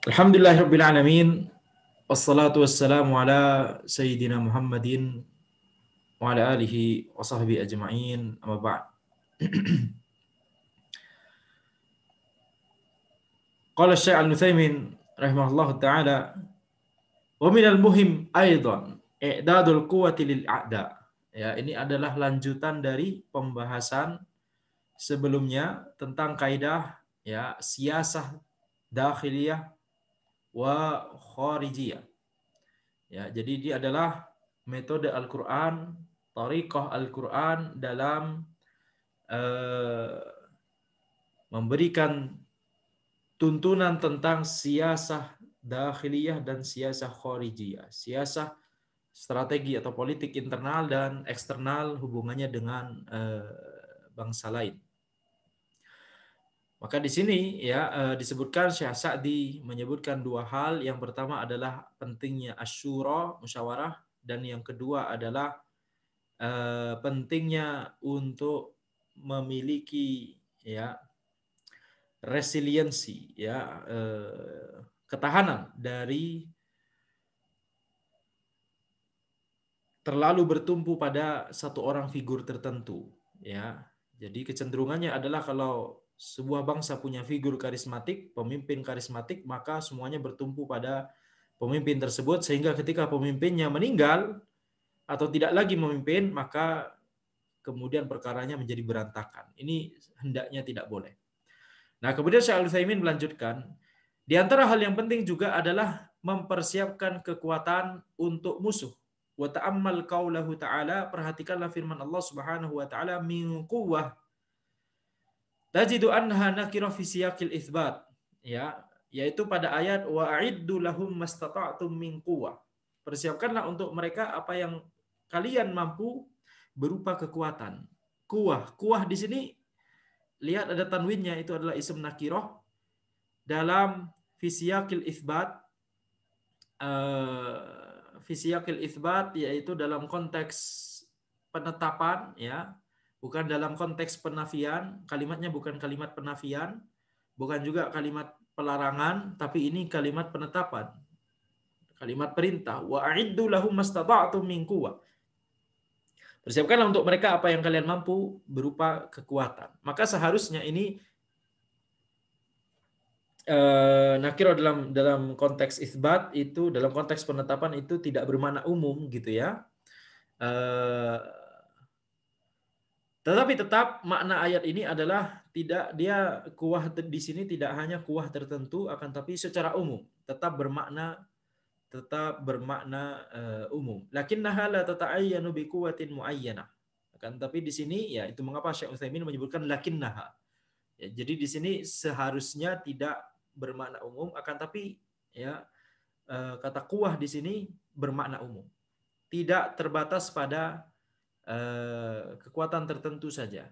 Alhamdulillahirabbil alamin wassalatu wassalamu ala sayyidina Muhammadin wa ala alihi wa sahbihi ajma'in amma ba'd. Qala Syekh Al-Nutsaimin rahimahullahu taala wa minal muhim aidan i'dadul quwwati lil a'da. Ya, ini adalah lanjutan dari pembahasan sebelumnya tentang kaidah ya siyasah dakhiliyah wa kharijiyah. Ya, jadi dia adalah metode Al-Quran, tariqah Al-Quran dalam memberikan tuntunan tentang siyasah dakhiliyah dan siyasah kharijiyah. Siyasah strategi atau politik internal dan eksternal hubungannya dengan bangsa lain. Maka di sini ya disebutkan Syekh Sa'di menyebutkan dua hal. Yang pertama adalah pentingnya asyura, musyawarah, dan yang kedua adalah pentingnya untuk memiliki ya resiliensi ya ketahanan dari terlalu bertumpu pada satu orang figur tertentu ya. Jadi kecenderungannya adalah kalau sebuah bangsa punya figur karismatik, pemimpin karismatik, maka semuanya bertumpu pada pemimpin tersebut sehingga ketika pemimpinnya meninggal atau tidak lagi memimpin, maka kemudian perkaranya menjadi berantakan. Ini hendaknya tidak boleh. Nah, kemudian Syekh Al-Utsaimin melanjutkan, di antara hal yang penting juga adalah mempersiapkan kekuatan untuk musuh. Wa ta'ammal qaulahu ta'ala, perhatikanlah firman Allah Subhanahu wa taala, min quwwah tajidu anha nakira fi siyaqil itsbat, ya, yaitu pada ayat wa a'iddu lahum mastata'tum min quwwah. Persiapkanlah untuk mereka apa yang kalian mampu berupa kekuatan. Kuwah di sini lihat ada tanwinnya, itu adalah isim nakirah dalam fisiyakil itsbat, fisiyakil itsbat yaitu dalam konteks penetapan ya, bukan dalam konteks penafian. Kalimatnya bukan kalimat penafian, bukan juga kalimat pelarangan, tapi ini kalimat penetapan, kalimat perintah. Wa a'iddu lahum mastata'tum min quwwah. Persiapkanlah untuk mereka apa yang kalian mampu berupa kekuatan. Maka seharusnya ini nakiro dalam konteks isbat itu, dalam konteks penetapan itu tidak bermakna umum gitu ya. Tetapi tetap makna ayat ini adalah tidak, dia kuah di sini tidak hanya kuah tertentu, akan tapi secara umum tetap bermakna umum. Lakinnaha la tata'ayyanu bi quwwatin muayyanah. Akan tapi di sini ya itu mengapa Syekh Utsaimin menyebutkan lakinnaha. Ya, jadi di sini seharusnya tidak bermakna umum, akan tapi ya kata kuah di sini bermakna umum. Tidak terbatas pada kekuatan tertentu saja.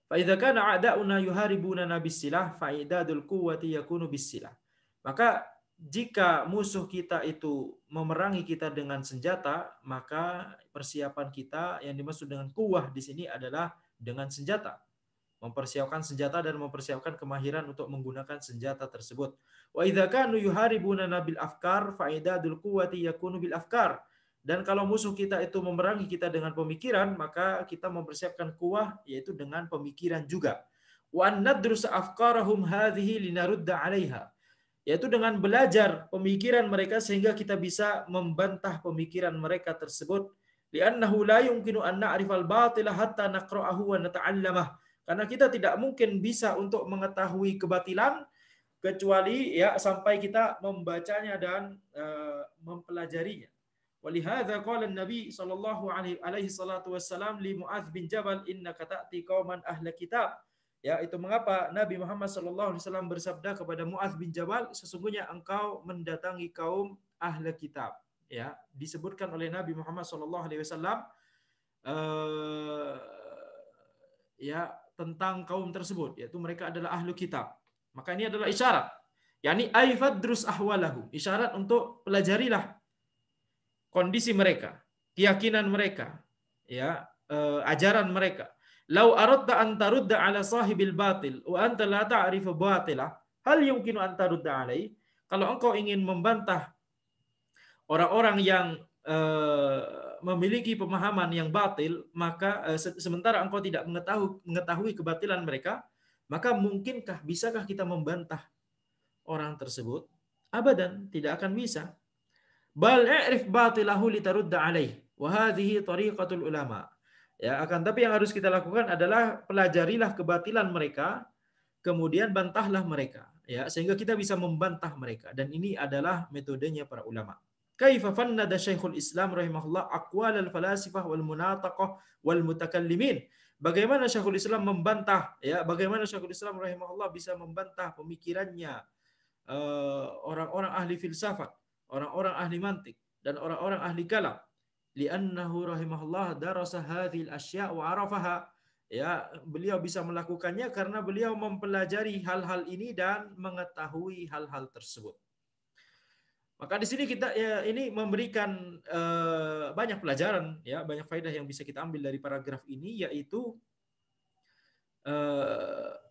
Fa idza kana a'da'una yuharibuna bis-silah fa idadul quwwati yakunu bis-silah. Maka jika musuh kita itu memerangi kita dengan senjata, maka persiapan kita yang dimaksud dengan kuwah di sini adalah dengan senjata. Mempersiapkan senjata dan mempersiapkan kemahiran untuk menggunakan senjata tersebut. Wa idza kanu yuharibuna bil afkar fa idadul quwwati yakunu bil afkar. Dan kalau musuh kita itu memerangi kita dengan pemikiran, maka kita mempersiapkan kuwah yaitu dengan pemikiran juga. Wa nadrus afkarahum hadhihi linarudda 'alaiha. Yaitu dengan belajar pemikiran mereka sehingga kita bisa membantah pemikiran mereka tersebut. Li'annahu la yumkinu an na'rifal batila hatta naqra'ahu wa nata'allamah. Karena kita tidak mungkin bisa untuk mengetahui kebatilan kecuali ya sampai kita membacanya dan mempelajarinya. Walihadza qala an-nabi sallallahu alaihi salatu wassalam li Mu'adz bin Jabal innaka ta'ti qauman ahla kitab. Ya, itu mengapa Nabi Muhammad sallallahu alaihi wasallam bersabda kepada Mu'adz bin Jabal, sesungguhnya engkau mendatangi kaum ahli kitab. Ya, disebutkan oleh Nabi Muhammad sallallahu alaihi wasallam ya tentang kaum tersebut, yaitu mereka adalah ahlu kitab. Maka ini adalah isyarat, yakni aifadrus ahwalahum, isyarat untuk pelajarilah kondisi mereka, keyakinan mereka, ya, ajaran mereka. Lau aradta an tarudda ala sahibil batil wa anta la ta'rifu batilah, hal yumkinu an tarudda alaihi. Kalau engkau ingin membantah orang-orang yang memiliki pemahaman yang batil, maka sementara engkau tidak mengetahui kebatilan mereka, maka mungkinkah, bisakah kita membantah orang tersebut? Abadan, tidak akan bisa. Bal i'rif batilahu litarudda alaih. Wa hadhihi tariqatul ulama. Ya, akan tapi yang harus kita lakukan adalah pelajarilah kebatilan mereka, kemudian bantahlah mereka, ya, sehingga kita bisa membantah mereka, dan ini adalah metodenya para ulama. Kaifa fannada Syekhul Islam rahimahullah aqwal al-falasifah wal munataqah wal mutakallimin. Bagaimana Syekhul Islam membantah, ya, bagaimana Syekhul Islam rahimahullah bisa membantah pemikirannya orang-orang ahli filsafat, orang-orang ahli mantik, dan orang-orang ahli kalam. Li'annahu rahimahullah darasa hadhil asya' wa arafaha. Ya, beliau bisa melakukannya karena beliau mempelajari hal-hal ini dan mengetahui hal-hal tersebut. Maka di sini kita, ya, ini memberikan banyak pelajaran, ya, banyak faedah yang bisa kita ambil dari paragraf ini, yaitu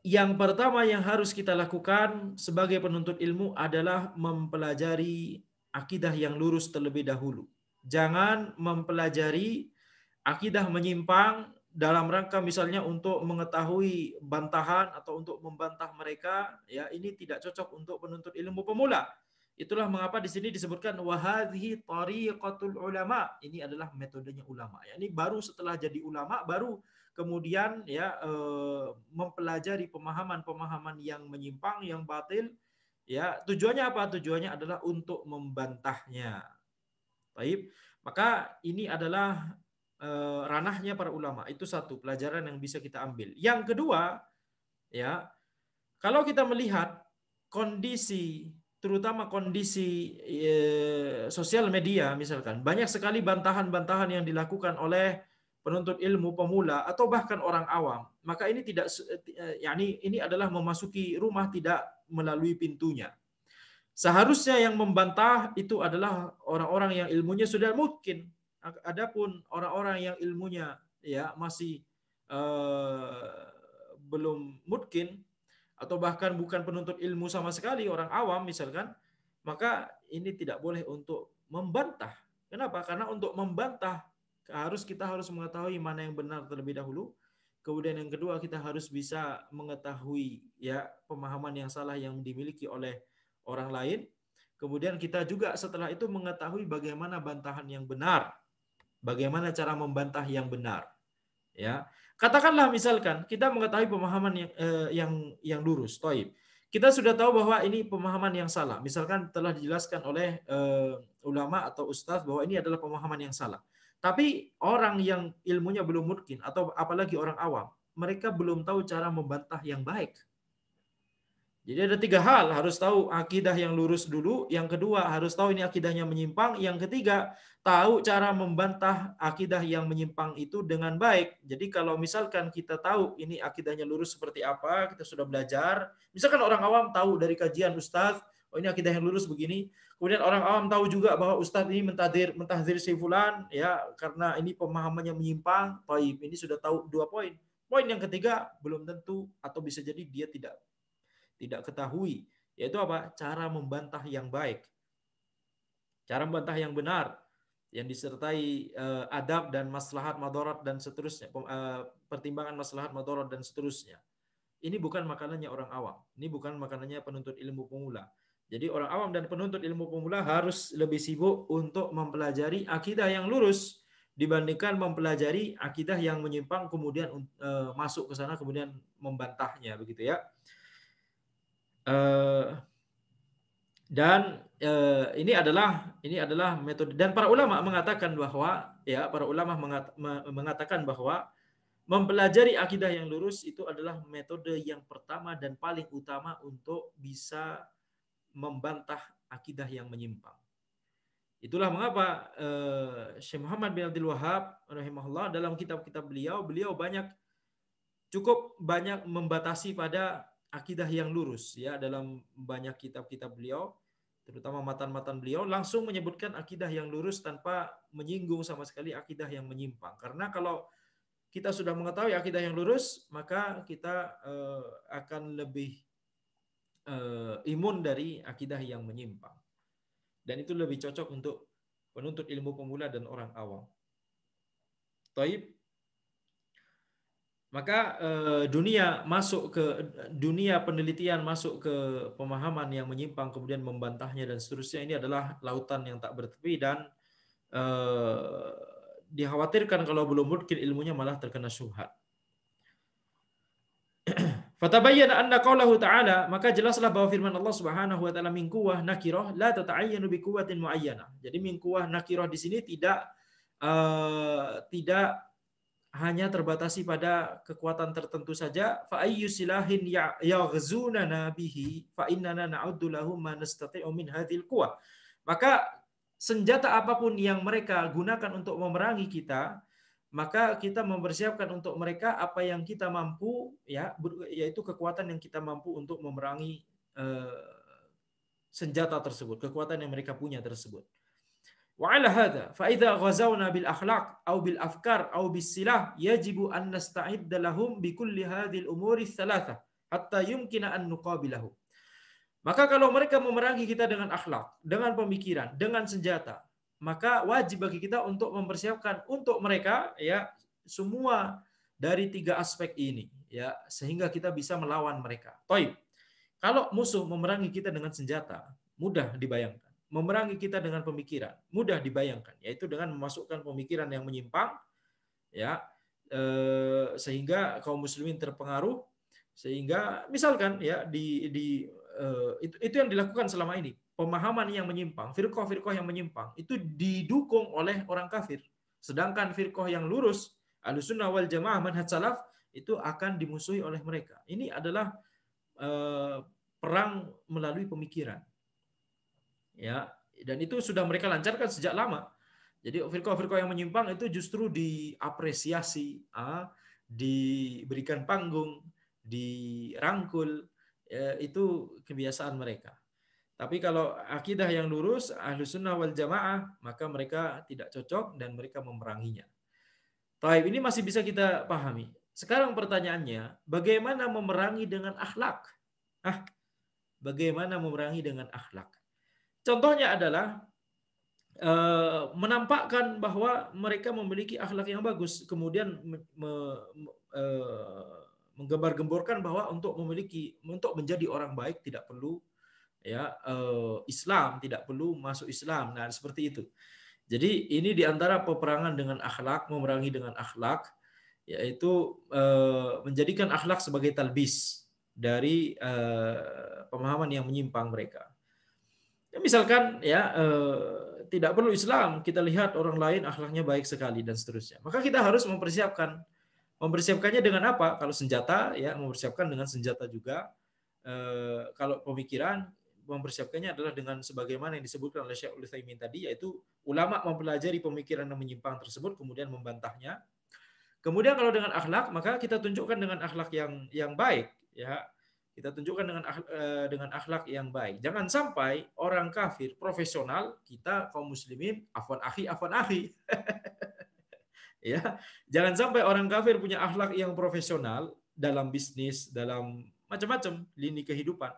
yang pertama yang harus kita lakukan sebagai penuntut ilmu adalah mempelajari akidah yang lurus terlebih dahulu. Jangan mempelajari akidah menyimpang dalam rangka misalnya untuk mengetahui bantahan atau untuk membantah mereka, ya, ini tidak cocok untuk penuntut ilmu pemula. Itulah mengapa di sini disebutkan wahadhi tariqatul ulama. Ini adalah metodenya ulama. Ya, ini baru setelah jadi ulama baru kemudian, ya, mempelajari pemahaman-pemahaman yang menyimpang, yang batil, ya, tujuannya apa? Tujuannya adalah untuk membantahnya. Baik, maka ini adalah ranahnya para ulama. Itu satu pelajaran yang bisa kita ambil. Yang kedua, ya, kalau kita melihat kondisi, terutama kondisi sosial media, misalkan banyak sekali bantahan-bantahan yang dilakukan oleh penuntut ilmu pemula atau bahkan orang awam, maka ini tidak, yakni ini adalah memasuki rumah tidak melalui pintunya. Seharusnya yang membantah itu adalah orang-orang yang ilmunya sudah mungkin. Adapun orang-orang yang ilmunya, ya, masih belum mungkin atau bahkan bukan penuntut ilmu sama sekali, orang awam misalkan, maka ini tidak boleh untuk membantah. Kenapa? Karena untuk membantah kita harus mengetahui mana yang benar terlebih dahulu. Kemudian yang kedua, kita harus bisa mengetahui, ya, pemahaman yang salah yang dimiliki oleh orang lain. Kemudian kita juga setelah itu mengetahui bagaimana bantahan yang benar, bagaimana cara membantah yang benar. Ya, katakanlah misalkan kita mengetahui pemahaman yang lurus, toib. Kita sudah tahu bahwa ini pemahaman yang salah. Misalkan telah dijelaskan oleh ulama atau ustadz bahwa ini adalah pemahaman yang salah. Tapi orang yang ilmunya belum mungkin atau apalagi orang awam, mereka belum tahu cara membantah yang baik. Jadi ada tiga hal, harus tahu akidah yang lurus dulu, yang kedua harus tahu ini akidahnya menyimpang, yang ketiga tahu cara membantah akidah yang menyimpang itu dengan baik. Jadi kalau misalkan kita tahu ini akidahnya lurus seperti apa, kita sudah belajar, misalkan orang awam tahu dari kajian ustadz, oh ini akidah yang lurus begini, kemudian orang awam tahu juga bahwa ustadz ini mentahdir si fulan, ya, karena ini pemahamannya menyimpang, taib, ini sudah tahu 2 poin. Poin yang ketiga belum tentu atau bisa jadi dia tidak ketahui, yaitu apa? Cara membantah yang baik, cara membantah yang benar, yang disertai adab dan maslahat madarat dan seterusnya, pertimbangan maslahat madarat dan seterusnya. Ini bukan makanannya orang awam, ini bukan makanannya penuntut ilmu pemula. Jadi orang awam dan penuntut ilmu pemula harus lebih sibuk untuk mempelajari akidah yang lurus dibandingkan mempelajari akidah yang menyimpang kemudian masuk ke sana kemudian membantahnya, begitu ya. Dan ini adalah metode, dan para ulama mengatakan bahwa, ya, para ulama mengatakan bahwa mempelajari akidah yang lurus itu adalah metode yang pertama dan paling utama untuk bisa membantah akidah yang menyimpang. Itulah mengapa Syekh Muhammad bin Abdul Wahab rahimahullah dalam kitab-kitab beliau cukup banyak membatasi pada akidah yang lurus, ya, dalam banyak kitab-kitab beliau, terutama matan-matan beliau langsung menyebutkan akidah yang lurus tanpa menyinggung sama sekali akidah yang menyimpang. Karena kalau kita sudah mengetahui akidah yang lurus, maka kita akan lebih imun dari akidah yang menyimpang. Dan itu lebih cocok untuk penuntut ilmu pemula dan orang awam. Taib. Maka dunia penelitian masuk ke pemahaman yang menyimpang kemudian membantahnya dan seterusnya, ini adalah lautan yang tak bertepi dan dikhawatirkan kalau belum mungkin ilmunya malah terkena syubhat. Fatabayyana anna qaulahu ta'ala, maka jelaslah bahwa firman Allah Subhanahu wa taala min quwwah nakirah la tata'ayyanu bi quwwatin muayyanah. Jadi min quwwah nakirah di sini tidak hanya terbatasi pada kekuatan tertentu saja. Fa ayyu silahin yaghzunana bihi fa innana na'uddu lahum ma nastati'u min hadhil quwwah. Maka senjata apapun yang mereka gunakan untuk memerangi kita, maka kita mempersiapkan untuk mereka apa yang kita mampu, ya, yaitu kekuatan yang kita mampu untuk memerangi senjata tersebut, kekuatan yang mereka punya tersebut. Wa ala hadza fa idza ghazawna bil akhlaq aw bil afkar aw bis silah yajibu an nasta'id lahum bi kulli hadhihi al umuri thalatha hatta yumkina an nuqabilahum. Maka kalau mereka memerangi kita dengan akhlak, dengan pemikiran, dengan senjata, maka wajib bagi kita untuk mempersiapkan untuk mereka, ya, semua dari 3 aspek ini, ya, sehingga kita bisa melawan mereka. Taib. Kalau musuh memerangi kita dengan senjata, mudah dibayangkan. Memerangi kita dengan pemikiran, mudah dibayangkan, yaitu dengan memasukkan pemikiran yang menyimpang, ya, sehingga kaum muslimin terpengaruh, sehingga misalkan, ya, itu yang dilakukan selama ini. Pemahaman yang menyimpang, firqah-firqah yang menyimpang itu didukung oleh orang kafir. Sedangkan firqah yang lurus, Ahlussunnah wal Jamaah manhaj salaf, itu akan dimusuhi oleh mereka. Ini adalah perang melalui pemikiran. Ya, dan itu sudah mereka lancarkan sejak lama. Jadi firqah-firqah yang menyimpang itu justru diapresiasi, diberikan panggung, dirangkul, ya, itu kebiasaan mereka. Tapi kalau akidah yang lurus, Ahlussunnah wal Jamaah, maka mereka tidak cocok dan mereka memeranginya. Taib, ini masih bisa kita pahami. Sekarang pertanyaannya, bagaimana memerangi dengan akhlak? Bagaimana memerangi dengan akhlak? Contohnya adalah menampakkan bahwa mereka memiliki akhlak yang bagus, kemudian menggembar-gemborkan bahwa untuk menjadi orang baik tidak perlu, ya, Islam, tidak perlu masuk Islam. Nah, seperti itu. Jadi ini diantara peperangan dengan akhlak, memerangi dengan akhlak, yaitu menjadikan akhlak sebagai talbis dari pemahaman yang menyimpang mereka. Ya, misalkan, ya, tidak perlu Islam, kita lihat orang lain akhlaknya baik sekali dan seterusnya. Maka kita harus mempersiapkannya dengan apa? Kalau senjata, ya, mempersiapkan dengan senjata juga. Kalau pemikiran, mempersiapkannya adalah dengan sebagaimana yang disebutkan oleh Syekh Utsaimin tadi, yaitu ulama mempelajari pemikiran yang menyimpang tersebut kemudian membantahnya. Kemudian kalau dengan akhlak, maka kita tunjukkan dengan akhlak yang baik, ya. Kita tunjukkan dengan akhlak yang baik. Jangan sampai orang kafir profesional, kita kaum muslimin afwan akhi. Ya, jangan sampai orang kafir punya akhlak yang profesional dalam bisnis, dalam macam-macam lini kehidupan.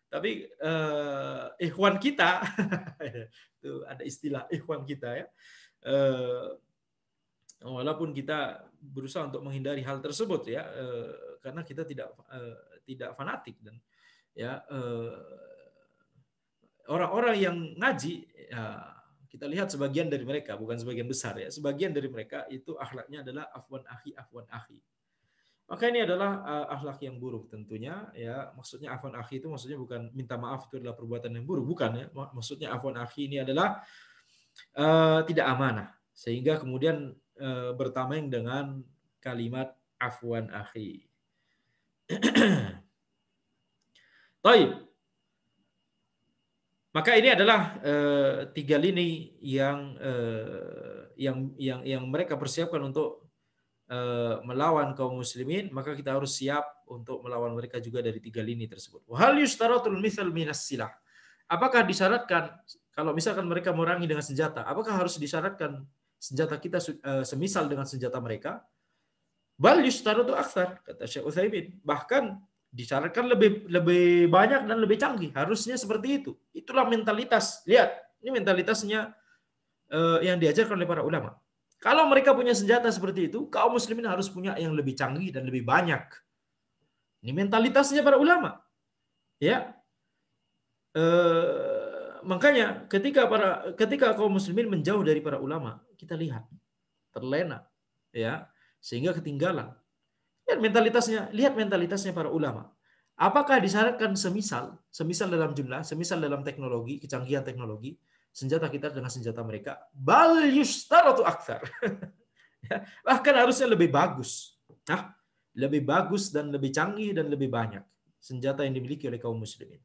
Tapi ikhwan kita, itu ada istilah ikhwan kita, ya. Walaupun kita berusaha untuk menghindari hal tersebut, ya, karena kita tidak fanatik, dan, ya, orang-orang yang ngaji, ya, kita lihat sebagian dari mereka, bukan sebagian besar, ya, sebagian dari mereka itu akhlaknya adalah afwan akhi. Maka ini adalah akhlak yang buruk tentunya, ya. Maksudnya afwan akhi itu maksudnya bukan minta maaf itu adalah perbuatan yang buruk, bukan, ya. Maksudnya afwan akhi ini adalah tidak amanah, sehingga kemudian bertameng dengan kalimat afwan akhi. Baik. Maka ini adalah 3 lini yang mereka persiapkan untuk melawan kaum muslimin, maka kita harus siap untuk melawan mereka juga dari 3 lini tersebut. Wa hal yushtaratul mithal minas silah. Apakah disyaratkan kalau misalkan mereka memerangi dengan senjata, apakah harus disyaratkan senjata kita semisal dengan senjata mereka? Bal yushtaratu aktsar, kata Syekh Utsaimin. Bahkan Disyaratkan lebih lebih banyak dan lebih canggih. Harusnya seperti itu. Itulah mentalitas. Lihat, ini mentalitasnya yang diajarkan oleh para ulama. Kalau mereka punya senjata seperti itu, kaum muslimin harus punya yang lebih canggih dan lebih banyak. Ini mentalitasnya para ulama. Ya, makanya ketika kaum muslimin menjauh dari para ulama, kita lihat terlena, ya, sehingga ketinggalan. Lihat mentalitasnya para ulama. Apakah disyaratkan semisal dalam jumlah, semisal dalam teknologi, kecanggihan teknologi, senjata kita dengan senjata mereka, bal yustaratu aktsar. Bahkan harusnya lebih bagus. Nah, lebih bagus dan lebih canggih dan lebih banyak senjata yang dimiliki oleh kaum muslimin.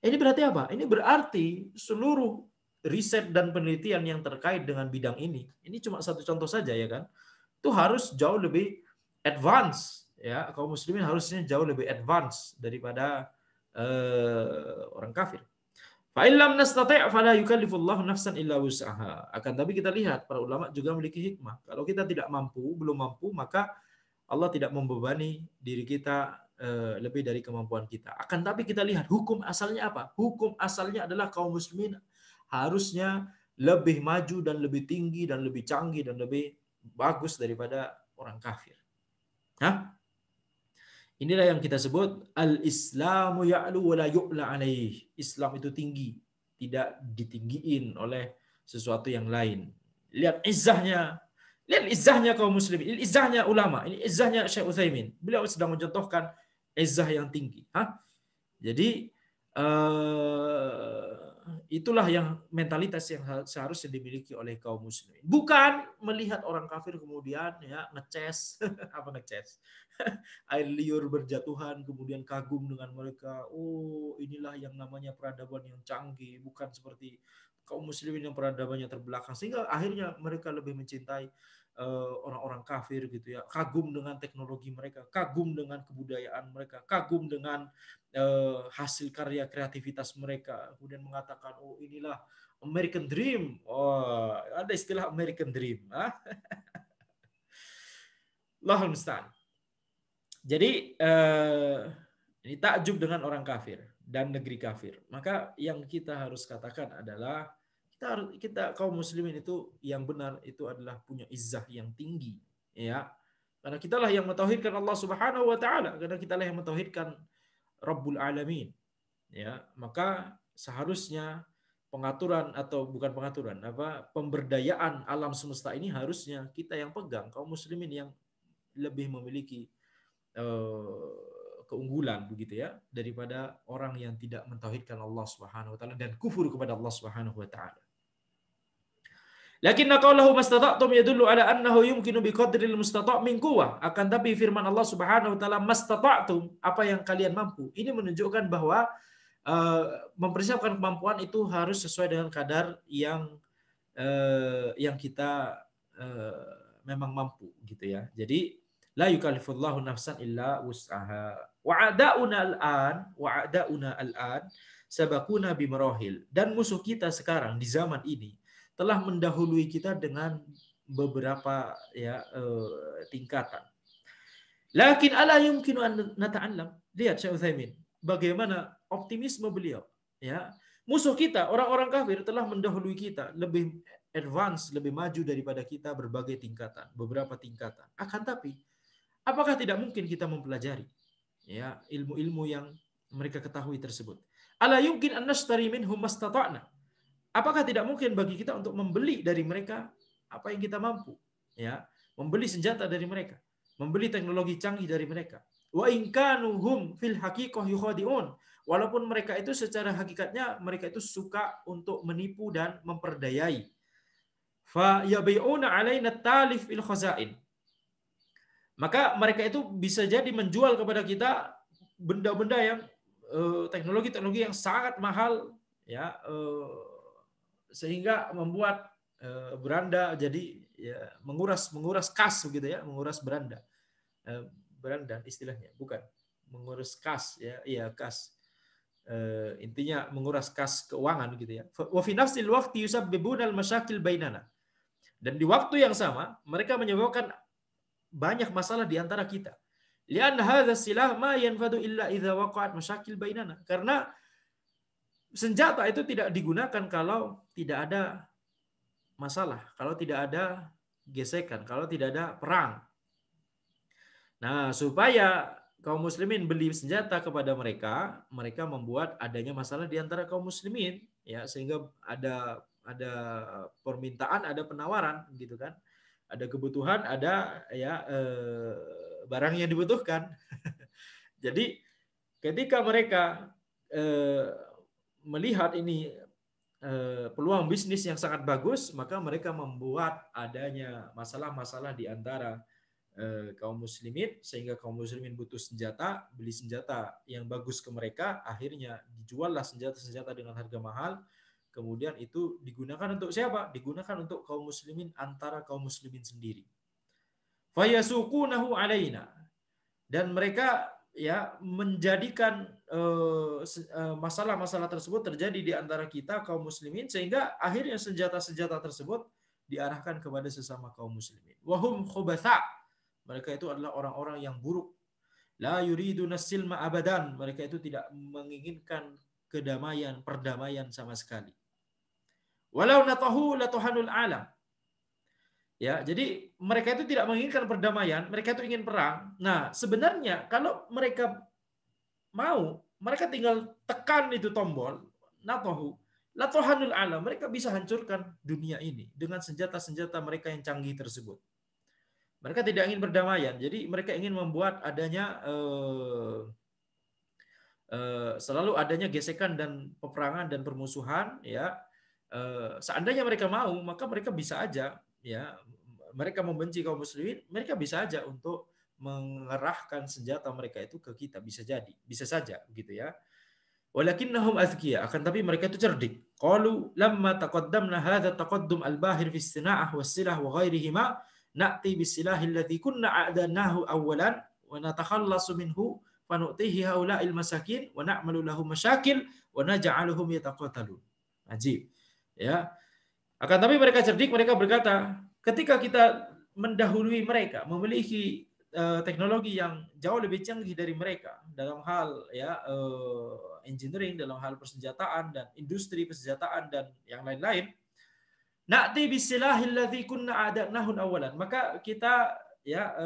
Ini berarti apa? Ini berarti seluruh riset dan penelitian yang terkait dengan bidang ini cuma satu contoh saja ya kan, itu harus jauh lebih advance ya, kaum muslimin harusnya jauh lebih advance daripada orang kafir. Fa illam nastati' fala yukallifullahu nafsan illa wus'aha. Akan tapi kita lihat para ulama juga memiliki hikmah. Kalau kita tidak mampu, belum mampu, maka Allah tidak membebani diri kita lebih dari kemampuan kita. Akan tapi kita lihat hukum asalnya apa? Hukum asalnya adalah kaum muslimin harusnya lebih maju dan lebih tinggi dan lebih canggih dan lebih bagus daripada orang kafir. Hah? Inilah yang kita sebut al-Islamu ya'lu wa la yu'la alaih. Islam itu tinggi, tidak ditinggiin oleh sesuatu yang lain. Lihat izzahnya kaum muslimin, ini izzahnya ulama, ini izzahnya Syekh Utsaimin. Beliau sedang mencontohkan izzah yang tinggi. Hah? Jadi itulah yang mentalitas yang seharusnya dimiliki oleh kaum muslimin. Bukan melihat orang kafir kemudian ya ngeces apa ngeces air liur berjatuhan kemudian kagum dengan mereka. Oh, inilah yang namanya peradaban yang canggih, bukan seperti kaum muslimin yang peradabannya terbelakang, sehingga akhirnya mereka lebih mencintai orang-orang kafir gitu ya, kagum dengan teknologi mereka, kagum dengan kebudayaan mereka, kagum dengan hasil karya kreativitas mereka, kemudian mengatakan oh inilah American Dream. Oh, ada istilah American Dream. Allahul musta'an. Jadi ini takjub dengan orang kafir dan negeri kafir. Maka yang kita harus katakan adalah kita kaum muslimin itu yang benar itu adalah punya izzah yang tinggi, ya. Karena kitalah yang mentauhidkan Allah Subhanahu wa taala, karena kitalah yang mentauhidkan Rabbul Alamin, ya. Maka seharusnya pengaturan atau bukan pengaturan, pemberdayaan alam semesta ini harusnya kita yang pegang, kaum muslimin yang lebih memiliki keunggulan begitu ya daripada orang yang tidak mentauhidkan Allah Subhanahu wa taala dan kufur kepada Allah Subhanahu wa taala. Lakinna qawlahu mastata'tum yadullu ala annahu yumkinu biqadril mustata' min quwwah. Akan tapi firman Allah Subhanahu wa taala mastata'tum, apa yang kalian mampu. Ini menunjukkan bahwa mempersiapkan kemampuan itu harus sesuai dengan kadar yang kita memang mampu gitu ya. Jadi la yukallifullahu nafsan illa wus'aha. Wa'ada'una al'an sabakuna bimarahil. Dan musuh kita sekarang di zaman ini telah mendahului kita dengan beberapa ya tingkatan. Lakin ala yumkinu an nata'allam. Lihat Syekh Utsaimin, bagaimana optimisme beliau, ya. Musuh kita, orang-orang kafir telah mendahului kita, lebih advance, lebih maju daripada kita berbagai tingkatan, beberapa tingkatan. Akan tapi, apakah tidak mungkin kita mempelajari ya ilmu-ilmu yang mereka ketahui tersebut? Ala yumkin an nashtari minhum mastata'na. Apakah tidak mungkin bagi kita untuk membeli dari mereka apa yang kita mampu, ya, membeli senjata dari mereka, membeli teknologi canggih dari mereka. Wa in kanu hum fil haqiqah yukhadi'un. Walaupun mereka itu secara hakikatnya mereka itu suka untuk menipu dan memperdayai. Fa yabi'una 'alaina talif il khazain. Maka mereka itu bisa jadi menjual kepada kita benda-benda yang teknologi-teknologi yang sangat mahal, ya, sehingga membuat beranda jadi ya, menguras kas begitu ya, menguras beranda istilahnya, bukan menguras kas ya, iya kas, intinya menguras kas keuangan gitu ya. Wa fi nafsil waqti yusabbibuna al-masyakil bainana. Dan di waktu yang sama mereka menyebabkan banyak masalah di antara kita. Lian hadza silah ma yanfadu illa idza waqa'at masyakil bainana. Karena senjata itu tidak digunakan kalau tidak ada masalah, kalau tidak ada gesekan, kalau tidak ada perang. Nah, supaya kaum muslimin beli senjata kepada mereka, mereka membuat adanya masalah di antara kaum muslimin, ya, sehingga ada permintaan, ada penawaran, gitu kan? Ada kebutuhan, ada ya barang yang dibutuhkan. Jadi ketika mereka eh, melihat ini peluang bisnis yang sangat bagus, maka mereka membuat adanya masalah-masalah di antara kaum muslimin, sehingga kaum muslimin butuh senjata, beli senjata yang bagus ke mereka, akhirnya dijuallah senjata-senjata dengan harga mahal, kemudian itu digunakan untuk siapa? Digunakan untuk kaum muslimin antara kaum muslimin sendiri. Fayasuqunahu alaina, dan mereka ya menjadikan masalah-masalah tersebut terjadi di antara kita kaum muslimin, sehingga akhirnya senjata-senjata tersebut diarahkan kepada sesama kaum muslimin. Wahum khubatha, mereka itu adalah orang-orang yang buruk. La yuriduna silma abadan, mereka itu tidak menginginkan kedamaian, perdamaian sama sekali. Walau natahu latuhanul alam. Ya, jadi mereka itu tidak menginginkan perdamaian, mereka itu ingin perang. Nah, sebenarnya kalau mereka mau, mereka tinggal tekan itu tombol, natahu latuhanul alam, mereka bisa hancurkan dunia ini dengan senjata-senjata mereka yang canggih tersebut. Mereka tidak ingin perdamaian, jadi mereka ingin membuat adanya selalu adanya gesekan dan peperangan dan permusuhan, ya. Seandainya mereka mau, maka mereka bisa aja, ya, mereka membenci kaum muslimin, mereka bisa aja untuk mengerahkan senjata mereka itu ke kita, bisa saja begitu, ya. Walakinnahum azkiya, akan tapi mereka itu cerdik. Qalu lamma taqaddamna hadha taqaddum al-bahir fi istina'ah was-silah wa ghairihima na'ti bis-silahi alladhi kunna a'danahu awwalan wa natakhallasu minhu fa nu'tihi haula'il masakin wa na'malu lahum masyakil wa naj'aluhum yataqatalun. Ajib. Ya. Akan tapi mereka cerdik, mereka berkata, ketika kita mendahului mereka, memiliki teknologi yang jauh lebih canggih dari mereka dalam hal, ya, engineering, dalam hal persenjataan dan industri persenjataan dan yang lain-lain, na'ti bisilahil ladzi kunna a'danahu awalan, maka kita, ya,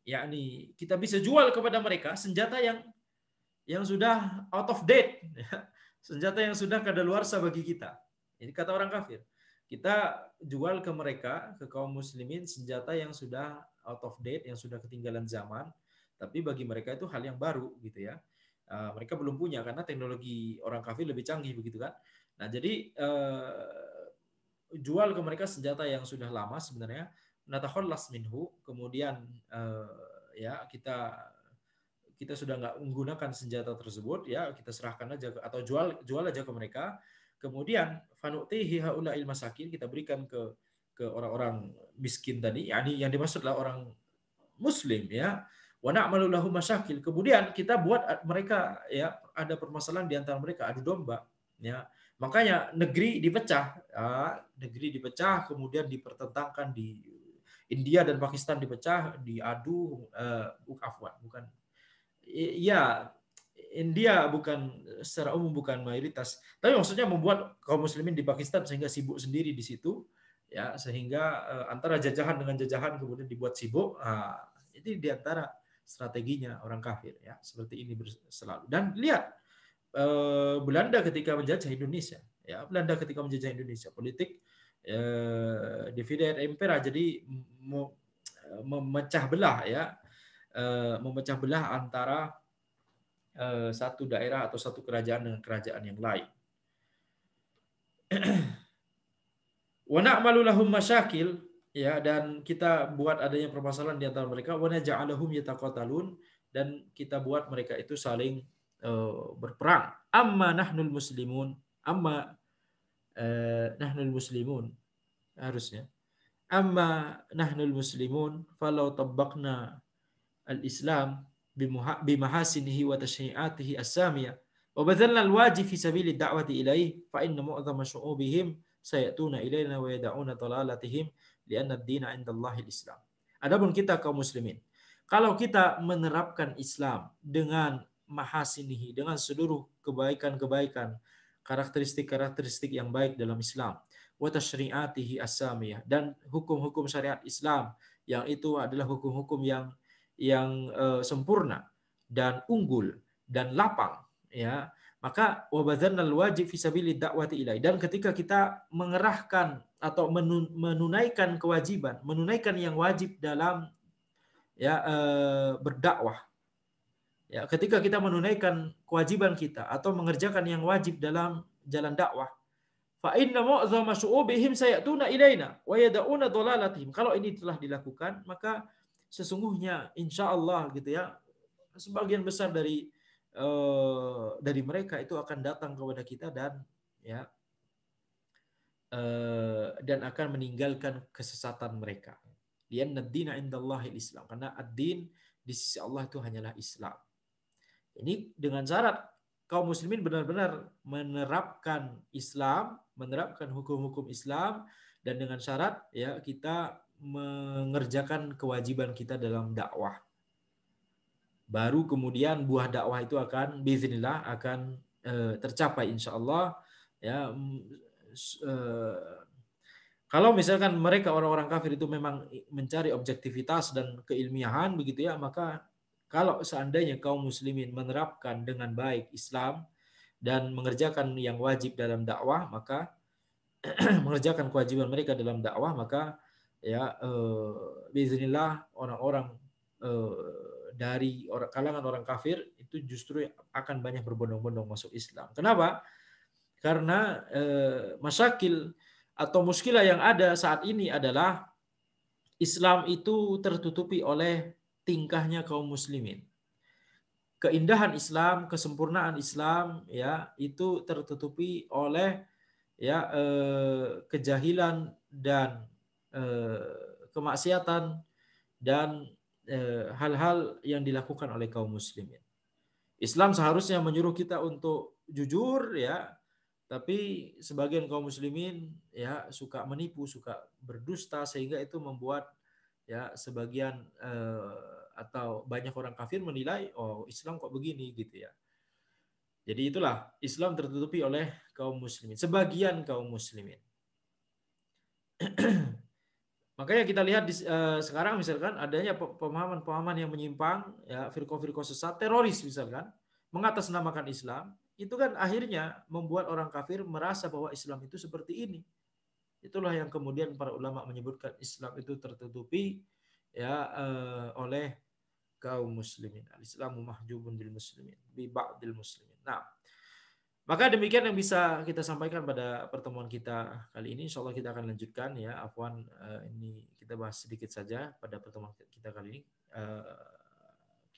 yakni kita bisa jual kepada mereka senjata yang sudah out of date, ya. Senjata yang sudah kadaluarsa bagi kita. Ini kata orang kafir. Kita jual ke mereka, ke kaum muslimin, senjata yang sudah out of date, yang sudah ketinggalan zaman, tapi bagi mereka itu hal yang baru, gitu, ya. Mereka belum punya karena teknologi orang kafir lebih canggih, begitu kan. Nah, jadi jual ke mereka senjata yang sudah lama sebenarnya, natakhallas minhu, kemudian ya kita sudah nggak menggunakan senjata tersebut, ya, kita serahkan aja atau jual aja ke mereka. Kemudian fanu'tihi haula'il masakin, kita berikan ke orang-orang miskin tadi, yakni yang dimaksud adalah orang muslim, ya. Wa na'malu lahum masyakil, kemudian kita buat mereka, ya, ada permasalahan di antara mereka, adu domba, ya. Makanya negeri dipecah, kemudian dipertentangkan, di India dan Pakistan dipecah, diadu, bukan, ya, India bukan secara umum, bukan mayoritas, tapi maksudnya membuat kaum muslimin di Pakistan sehingga sibuk sendiri di situ, ya, sehingga antara jajahan dengan jajahan kemudian dibuat sibuk. Itu di antara strateginya orang kafir, ya, seperti ini selalu. Dan lihat Belanda ketika menjajah Indonesia, ya, Belanda ketika menjajah Indonesia, politik divide et impera, jadi memecah belah, ya, memecah belah antara satu daerah atau satu kerajaan dengan kerajaan yang lain. Wa na'malu lahum masyakil, ya, dan kita buat adanya permasalahan di antara mereka. Wa naj'aluhum yataqatalun, dan kita buat mereka itu saling berperang. Amma nahnul muslimun, harusnya. Amma nahnul muslimun falau tabbaqna al-Islam bimahasinihi wa tashri'atihi as-samiyah wa badhalna al-wajib fi sabili ad-da'wati ilaih fa inna mu'dhama syu'ubihim sayatuna ilaina wa yad'una dalalatihim li'anna ad-dina 'inda Allahil Islam. Adapun kita kaum muslimin, kalau kita menerapkan Islam dengan mahasinihi, dengan seluruh kebaikan-kebaikan, karakteristik-karakteristik yang baik dalam Islam, wa tasyri'atihi as-samiyah, dan hukum-hukum syariat Islam yang itu adalah hukum-hukum yang sempurna dan unggul dan lapang, ya, maka wabadzalnal wajib fisabilid da'wati ilai, dan ketika kita mengerahkan atau menunaikan kewajiban, menunaikan yang wajib dalam berdakwah, ya, ketika kita menunaikan kewajiban kita atau mengerjakan yang wajib dalam jalan dakwah, fa inna mu'dhama syu'ubihim sayatuna ilaina wa yad'una dhalalatihim, kalau ini telah dilakukan maka sesungguhnya insya Allah gitu ya, sebagian besar dari mereka itu akan datang kepada kita ya dan akan meninggalkan kesesatan mereka. Lianna ad-dina indallahil Islam, karena ad-din di sisi Allah itu hanyalah Islam. Ini dengan syarat kaum muslimin benar-benar menerapkan Islam, menerapkan hukum-hukum Islam, dan dengan syarat ya kita mengerjakan kewajiban kita dalam dakwah. Baru kemudian buah dakwah itu akan biiznillah akan tercapai insyaallah, ya. Kalau misalkan mereka orang-orang kafir itu memang mencari objektivitas dan keilmiahan begitu ya, maka kalau seandainya kaum muslimin menerapkan dengan baik Islam dan mengerjakan yang wajib dalam dakwah, maka mengerjakan kewajiban mereka dalam dakwah, maka ya biiznillah orang-orang dari kalangan orang kafir itu justru akan banyak berbondong-bondong masuk Islam. Kenapa? Karena masyakil atau muskilah yang ada saat ini adalah Islam itu tertutupi oleh tingkahnya kaum muslimin. Keindahan Islam, kesempurnaan Islam ya itu tertutupi oleh ya kejahilan dan kemaksiatan dan hal-hal yang dilakukan oleh kaum muslimin. Islam seharusnya menyuruh kita untuk jujur ya, tapi sebagian kaum muslimin ya suka menipu, suka berdusta, sehingga itu membuat ya sebagian atau banyak orang kafir menilai oh Islam kok begini gitu ya. Jadi itulah Islam tertutupi oleh kaum muslimin, sebagian kaum muslimin. Makanya kita lihat sekarang misalkan adanya pemahaman-pemahaman yang menyimpang, ya firqah-firqah sesat, teroris misalkan, mengatasnamakan Islam, itu kan akhirnya membuat orang kafir merasa bahwa Islam itu seperti ini. Itulah yang kemudian para ulama menyebutkan Islam itu tertutupi ya oleh kaum muslimin. Al-Islamu mahjubun bil muslimin, bi ba'dil muslimin. Nah, maka demikian yang bisa kita sampaikan pada pertemuan kita kali ini. Insya Allah kita akan lanjutkan ya. Afwan, ini kita bahas sedikit saja pada pertemuan kita kali ini.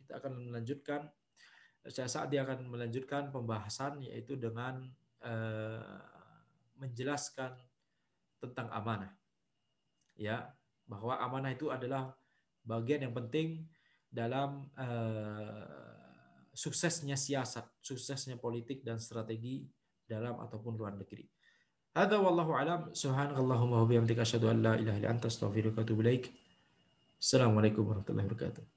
Kita akan melanjutkan. Saya saat dia akan melanjutkan pembahasan yaitu dengan menjelaskan tentang amanah. Ya, bahwa amanah itu adalah bagian yang penting dalam suksesnya siasat, suksesnya politik dan strategi dalam ataupun luar negeri. Hadza wallahu alam. Subhanakallahumma wa bihamdika asyhadu an la ilaha illa anta astaghfiruka wa atubu ilaik. Assalamualaikum warahmatullahi wabarakatuh.